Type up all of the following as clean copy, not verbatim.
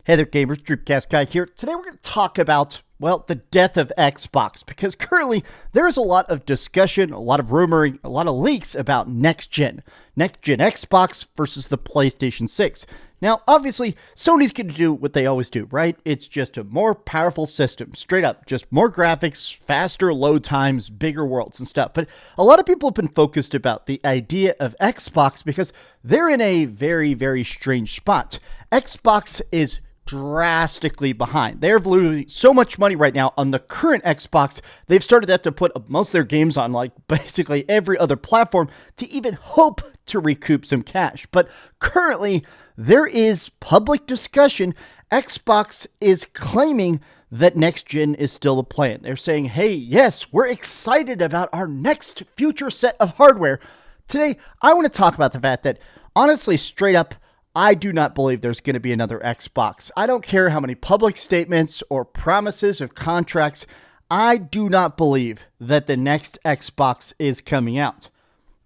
Hey there, gamers. DreamcastGuy here. Today we're going to talk about, well, the death of Xbox, because currently there is a lot of discussion, a lot of rumoring, a lot of leaks about next-gen Xbox versus the PlayStation 6. Now, obviously, Sony's going to do what they always do, right? It's just a more powerful system, straight up, just more graphics, faster load times, bigger worlds and stuff. But a lot of people have been focused about the idea of Xbox because they're in a very, very strange spot. Xbox is drastically behind. They're losing so much money right now on the current Xbox. They've started to have to put most of their games on like basically every other platform to even hope to recoup some cash. But currently, there is public discussion. Xbox is claiming that next gen is still the plan. They're saying, hey, yes, we're excited about our next future set of hardware. Today, I want to talk about the fact that, honestly, straight up, I do not believe there's going to be another Xbox. I don't care how many public statements or promises of contracts. I do not believe that the next Xbox is coming out.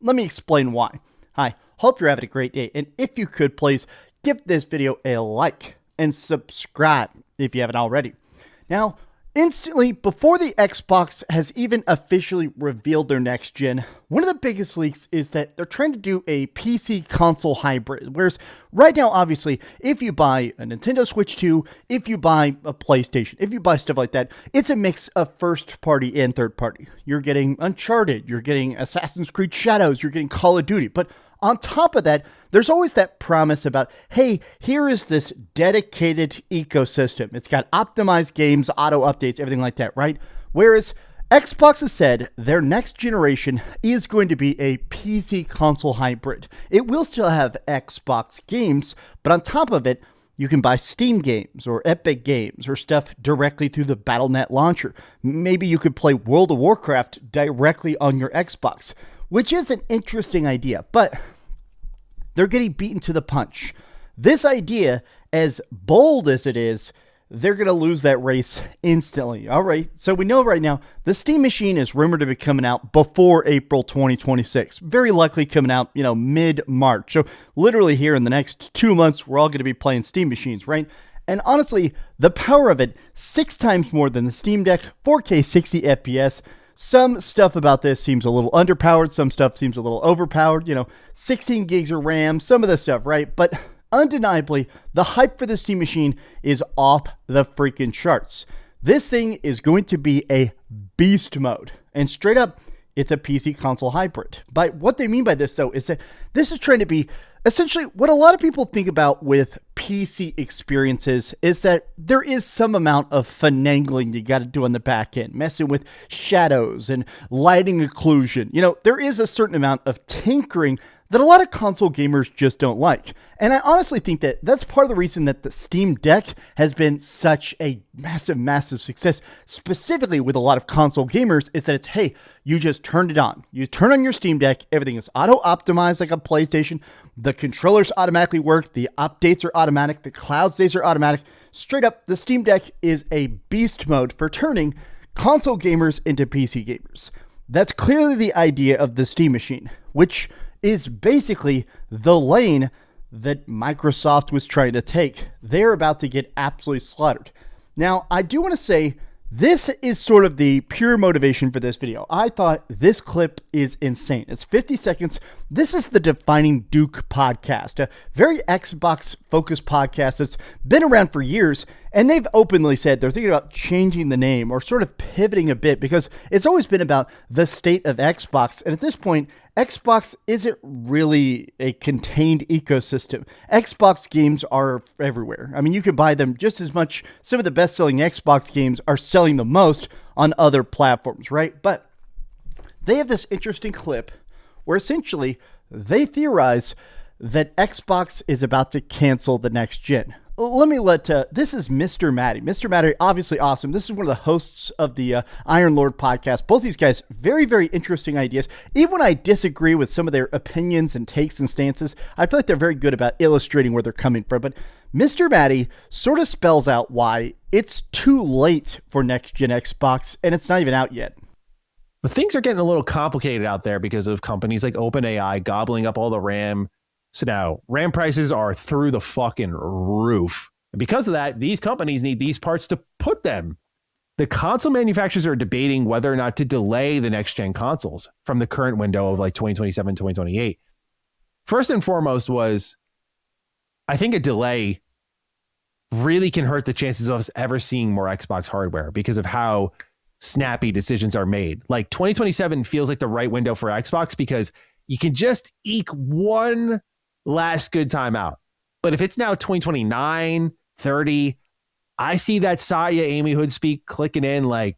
Let me explain why. Hi, hope you're having a great day. And if you could, please give this video a like and subscribe if you haven't already. Now, instantly, before the Xbox has even officially revealed their next gen, one of the biggest leaks is that they're trying to do a PC console hybrid. Whereas right now, obviously, if you buy a Nintendo Switch 2, if you buy a PlayStation, if you buy stuff like that, it's a mix of first party and third party. You're getting Uncharted, you're getting Assassin's Creed Shadows, you're getting Call of Duty. But on top of that, there's always that promise about, hey, here is this dedicated ecosystem. It's got optimized games, auto updates, everything like that, right? Whereas Xbox has said their next generation is going to be a PC console hybrid. It will still have Xbox games, but on top of it, you can buy Steam games or Epic games or stuff directly through the Battle.net launcher. Maybe you could play World of Warcraft directly on your Xbox, which is an interesting idea, but they're getting beaten to the punch. This idea, as bold as it is, they're going to lose that race instantly. All right, so we know right now the Steam machine is rumored to be coming out before April 2026. Very likely coming out, mid-March. So literally here in the next 2 months, we're all going to be playing Steam machines, right? And honestly, the power of it, 6 times more than the Steam Deck, 4K 60 FPS. Some stuff about this seems a little underpowered. Some stuff seems a little overpowered. 16 gigs of RAM, some of this stuff, right? But undeniably, the hype for the Steam machine is off the freaking charts. This thing is going to be a beast mode. And straight up, it's a PC console hybrid. But what they mean by this, though, is that this is trying to be essentially what a lot of people think about with PC experiences is that there is some amount of finagling you got to do on the back end, messing with shadows and lighting occlusion. There is a certain amount of tinkering that a lot of console gamers just don't like. And I honestly think that that's part of the reason that the Steam Deck has been such a massive, massive success, specifically with a lot of console gamers, is that it's, hey, you just turned it on. You turn on your Steam Deck, everything is auto-optimized like a PlayStation, the controllers automatically work, the updates are automatic, the cloud saves are automatic. Straight up, the Steam Deck is a beast mode for turning console gamers into PC gamers. That's clearly the idea of the Steam machine, which is basically the lane that Microsoft was trying to take. They're about to get absolutely slaughtered. Now, I do want to say this is sort of the pure motivation for this video. I thought this clip is insane. It's 50 seconds. This is the Defining Duke podcast, a very Xbox-focused podcast that's been around for years, and they've openly said they're thinking about changing the name or sort of pivoting a bit because it's always been about the state of Xbox, and at this point, Xbox isn't really a contained ecosystem. Xbox games are everywhere. I mean, you could buy them just as much. Some of the best-selling Xbox games are selling the most on other platforms, right? But they have this interesting clip where essentially they theorize that Xbox is about to cancel the next gen. This is Mr. Matty. Mr. Matty, obviously awesome. This is one of the hosts of the Iron Lord podcast. Both these guys, very, very interesting ideas. Even when I disagree with some of their opinions and takes and stances, I feel like they're very good about illustrating where they're coming from. But Mr. Matty sort of spells out why it's too late for next-gen Xbox, and it's not even out yet. But things are getting a little complicated out there because of companies like OpenAI gobbling up all the RAM. So now RAM prices are through the fucking roof. And because of that, these companies need these parts to put them. The console manufacturers are debating whether or not to delay the next gen consoles from the current window of like 2027, 2028. First and foremost was, I think a delay really can hurt the chances of us ever seeing more Xbox hardware because of how snappy decisions are made. Like 2027 feels like the right window for Xbox because you can just eke one last good time out. But if it's now 2029, 30, I see that Satya Amy Hood speak clicking in like,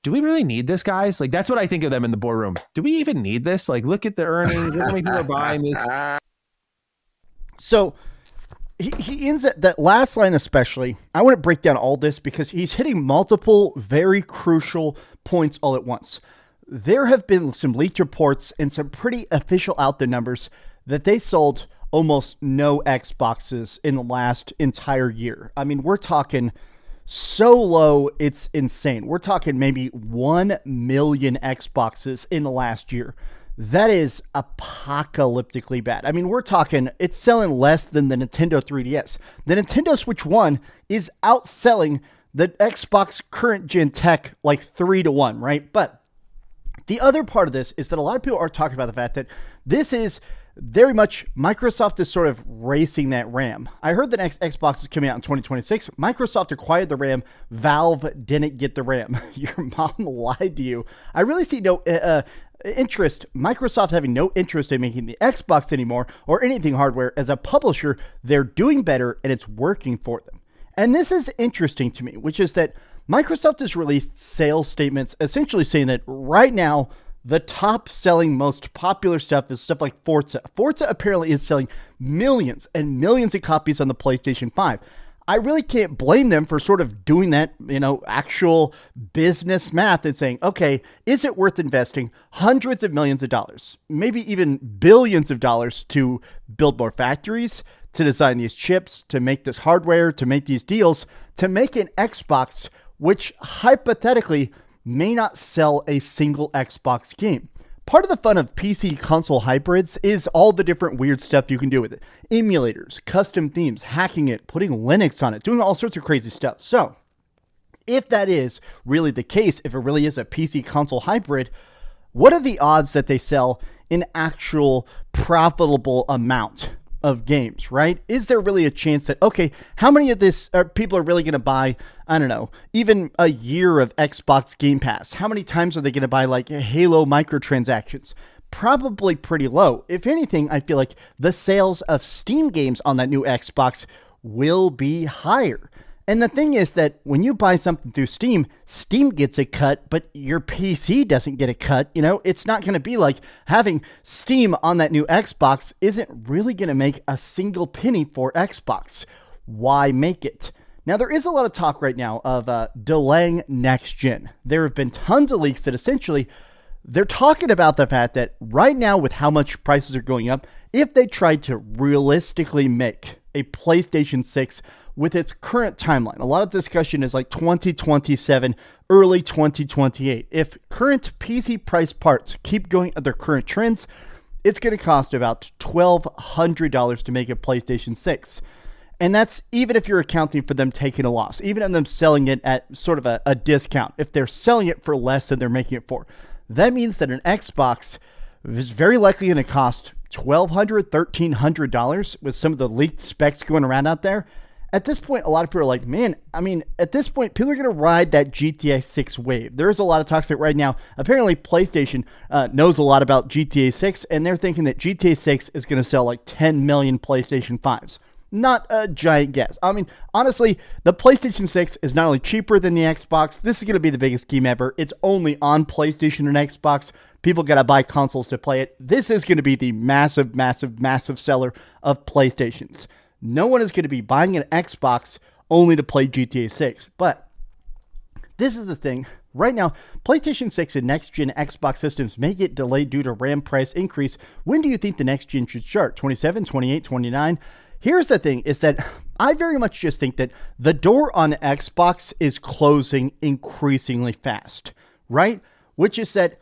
do we really need this, guys? Like, that's what I think of them in the boardroom. Do we even need this? Like, look at the earnings. Look how many people are buying this. So he ends at that last line especially. I want to break down all this because he's hitting multiple very crucial points all at once. There have been some leaked reports and some pretty official out there numbers that they sold almost no Xboxes in the last entire year. I mean, we're talking so low, it's insane. We're talking maybe 1 million Xboxes in the last year. That is apocalyptically bad. I mean, we're talking, it's selling less than the Nintendo 3DS. The Nintendo Switch 1 is outselling the Xbox current gen tech like 3-1, right? But the other part of this is that a lot of people are talking about the fact that this is very much Microsoft is sort of racing that RAM. I heard the next Xbox is coming out in 2026. Microsoft acquired the RAM. Valve didn't get the RAM. Your mom lied to you. I really see no interest. Microsoft having no interest in making the Xbox anymore or anything hardware. As a publisher, they're doing better and it's working for them. And this is interesting to me, which is that Microsoft has released sales statements essentially saying that right now, the top selling, most popular stuff is stuff like Forza. Forza apparently is selling millions and millions of copies on the PlayStation 5. I really can't blame them for sort of doing that, actual business math and saying, okay, is it worth investing hundreds of millions of dollars, maybe even billions of dollars to build more factories, to design these chips, to make this hardware, to make these deals, to make an Xbox, which hypothetically may not sell a single Xbox game. Part of the fun of PC console hybrids is all the different weird stuff you can do with it. Emulators, custom themes, hacking it, putting Linux on it, doing all sorts of crazy stuff. So, if that is really the case, if it really is a PC console hybrid, what are the odds that they sell an actual profitable amount of games, right? Is there really a chance that, okay, how many of this people are really going to buy, I don't know, even a year of Xbox Game Pass? How many times are they going to buy like Halo microtransactions? Probably pretty low. If anything, I feel like the sales of Steam games on that new Xbox will be higher. And the thing is that when you buy something through Steam, Steam gets a cut, but your PC doesn't get a cut. It's not going to be like having Steam on that new Xbox isn't really going to make a single penny for Xbox. Why make it? Now, there is a lot of talk right now of delaying next gen. There have been tons of leaks that essentially they're talking about the fact that right now with how much prices are going up, if they tried to realistically make a PlayStation 6 with its current timeline, a lot of discussion is like 2027, early 2028. If current PC price parts keep going at their current trends, it's going to cost about $1,200 to make a PlayStation 6. And that's even if you're accounting for them taking a loss, even in them selling it at sort of a discount. If they're selling it for less than they're making it for, that means that an Xbox is very likely going to cost $1,200, $1,300 with some of the leaked specs going around out there. At this point, a lot of people are like, man, I mean, at this point, people are going to ride that GTA 6 wave. There's a lot of talk that right now, apparently PlayStation knows a lot about GTA 6, and they're thinking that GTA 6 is going to sell like 10 million PlayStation 5s. Not a giant guess. I mean, honestly, the PlayStation 6 is not only cheaper than the Xbox, this is going to be the biggest game ever. It's only on PlayStation and Xbox. People got to buy consoles to play it. This is going to be the massive, massive, massive seller of PlayStations. No one is going to be buying an Xbox only to play GTA 6. But this is the thing. Right now, PlayStation 6 and next-gen Xbox systems may get delayed due to RAM price increase. When do you think the next gen should start? 27, 28, 29? Here's the thing, is that I very much just think that the door on Xbox is closing increasingly fast, right? Which is that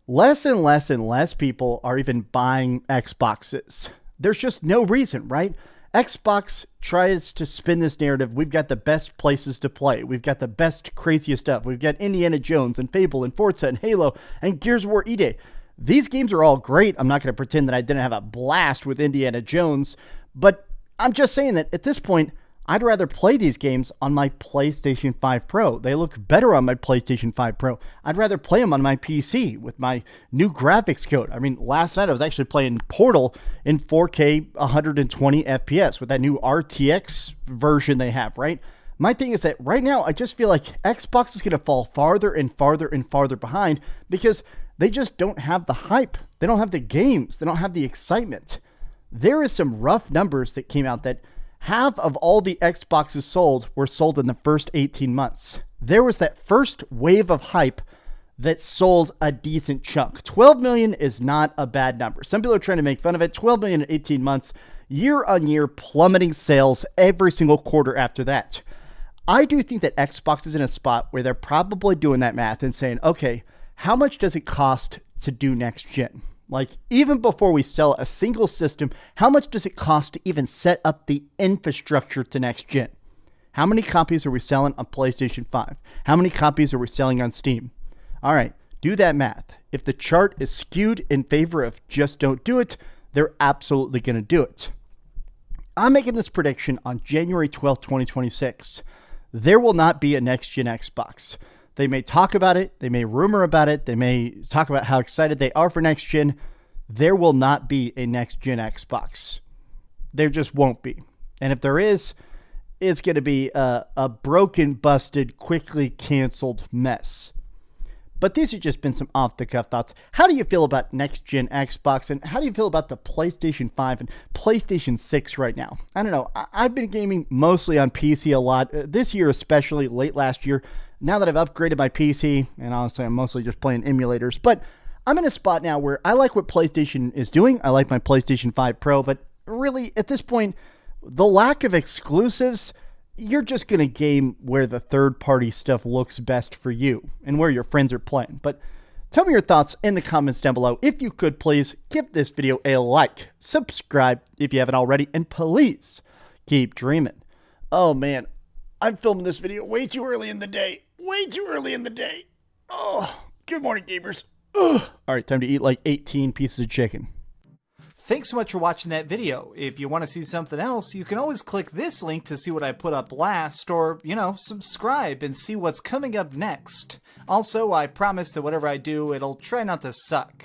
less and less and less people are even buying Xboxes. There's just no reason, right? Xbox tries to spin this narrative. We've got the best places to play. We've got the best, craziest stuff. We've got Indiana Jones and Fable and Forza and Halo and Gears of War E-Day. These games are all great. I'm not going to pretend that I didn't have a blast with Indiana Jones, but I'm just saying that at this point, I'd rather play these games on my PlayStation 5 Pro. They look better on my PlayStation 5 Pro. I'd rather play them on my PC with my new graphics code. I mean, last night I was actually playing Portal in 4K 120 FPS with that new RTX version they have, right? My thing is that right now, I just feel like Xbox is going to fall farther and farther and farther behind because they just don't have the hype. They don't have the games. They don't have the excitement. There is some rough numbers that came out that half of all the Xboxes sold were sold in the first 18 months. There was that first wave of hype that sold a decent chunk. 12 million is not a bad number. Some people are trying to make fun of it. 12 million in 18 months, year on year, plummeting sales every single quarter after that. I do think that Xbox is in a spot where they're probably doing that math and saying, okay, how much does it cost to do next gen? Like, even before we sell a single system, how much does it cost to even set up the infrastructure to next gen? How many copies are we selling on PlayStation 5? How many copies are we selling on Steam? All right, do that math. If the chart is skewed in favor of just don't do it, they're absolutely going to do it. I'm making this prediction on January 12th, 2026. There will not be a next-gen Xbox. They may talk about it. They may rumor about it. They may talk about how excited they are for next gen. There will not be a next gen Xbox. There just won't be. And if there is, it's going to be a broken, busted, quickly canceled mess. But these have just been some off-the-cuff thoughts. How do you feel about next-gen Xbox, and how do you feel about the PlayStation 5 and PlayStation 6 right now? I don't know. I've been gaming mostly on PC a lot. This year especially, late last year. Now that I've upgraded my PC, and honestly I'm mostly just playing emulators, but I'm in a spot now where I like what PlayStation is doing. I like my PlayStation 5 Pro, but really at this point, the lack of exclusives, you're just going to game where the third-party stuff looks best for you and where your friends are playing. But tell me your thoughts in the comments down below. If you could, please give this video a like, subscribe if you haven't already, and please keep dreaming. Oh man, I'm filming this video way too early in the day. Way too early in the day. Oh, good morning, gamers. Ugh. All right, time to eat like 18 pieces of chicken. Thanks so much for watching that video. If you want to see something else, you can always click this link to see what I put up last, or, subscribe and see what's coming up next. Also, I promise that whatever I do, it'll try not to suck.